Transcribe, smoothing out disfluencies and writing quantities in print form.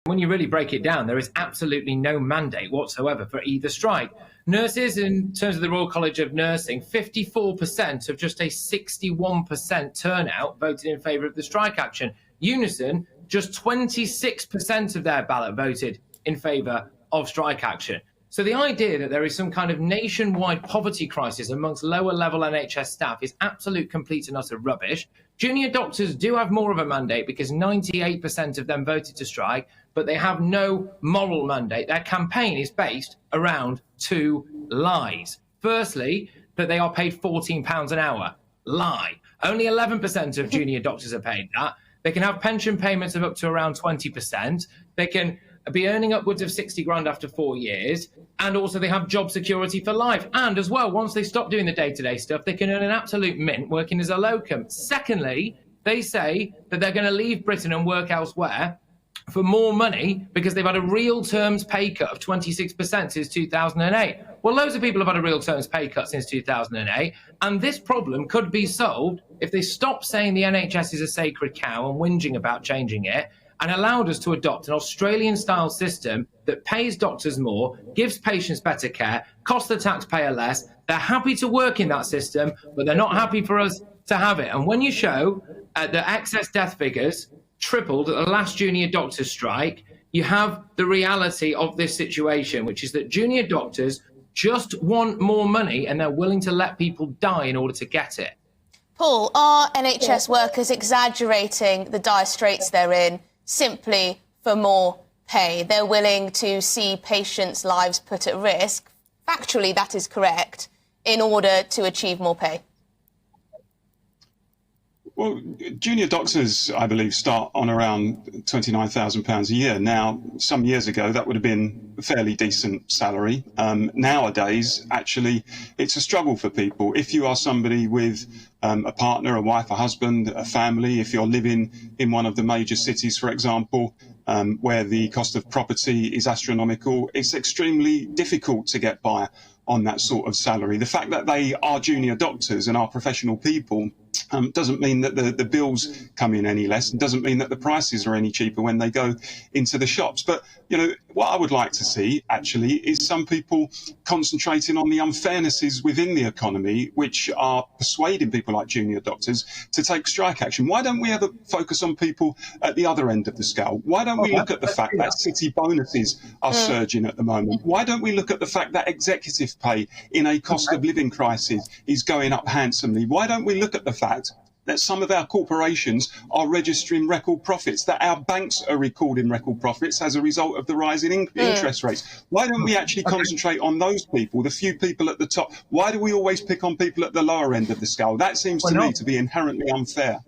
When you really break it down, there is absolutely no mandate whatsoever for either strike. Nurses, in terms of the Royal College of Nursing, 54% of just a 61% turnout voted in favour of the strike action. Unison, just 26% of their ballot voted in favour of strike action. So the idea that there is some kind of nationwide poverty crisis amongst lower level NHS staff is absolute, complete and utter rubbish. Junior doctors do have more of a mandate because 98% of them voted to strike, but they have no moral mandate. Their campaign is based around two lies. Firstly, that they are paid £14 an hour. Lie. Only 11% of junior doctors are paid that. They can have pension payments of up to around 20%. They can be earning upwards of 60 grand after 4 years, and also they have job security for life. And as well, once they stop doing the day-to-day stuff, they can earn an absolute mint working as a locum. Secondly, they say that they're going to leave Britain and work elsewhere for more money because they've had a real terms pay cut of 26% since 2008. Well, loads of people have had a real terms pay cut since 2008, and this problem could be solved if they stop saying the NHS is a sacred cow and whinging about changing it, and allowed us to adopt an Australian-style system that pays doctors more, gives patients better care, costs the taxpayer less. They're happy to work in that system, but they're not happy for us to have it. And when you show the excess death figures tripled at the last junior doctors' strike, you have the reality of this situation, which is that junior doctors just want more money and they're willing to let people die in order to get it. Paul, are NHS workers exaggerating the dire straits they're in simply for more pay? They're willing to see patients' lives put at risk. Factually, that is correct, in order to achieve more pay. Well, junior doctors, I believe, start on around £29,000 a year. Now, some years ago, that would have been a fairly decent salary. Nowadays, actually, it's a struggle for people. If you are somebody with a partner, a wife, a husband, a family, if you're living in one of the major cities, for example, where the cost of property is astronomical, it's extremely difficult to get by on that sort of salary. The fact that they are junior doctors and are professional people doesn't mean that the bills come in any less, and doesn't mean that the prices are any cheaper when they go into the shops. But, you know, what I would like to see, actually, is some people concentrating on the unfairnesses within the economy, which are persuading people like junior doctors to take strike action. Why don't we ever focus on people at the other end of the scale? Why don't we look at the fact that city bonuses are surging at the moment? Why don't we look at the fact that executive pay in a cost of living crisis is going up handsomely? Why don't we look at the fact that some of our corporations are registering record profits, that our banks are recording record profits as a result of the rising interest rates? Why don't we actually concentrate on those people, the few people at the top? Why do we always pick on people at the lower end of the scale? That seems to me to be inherently unfair.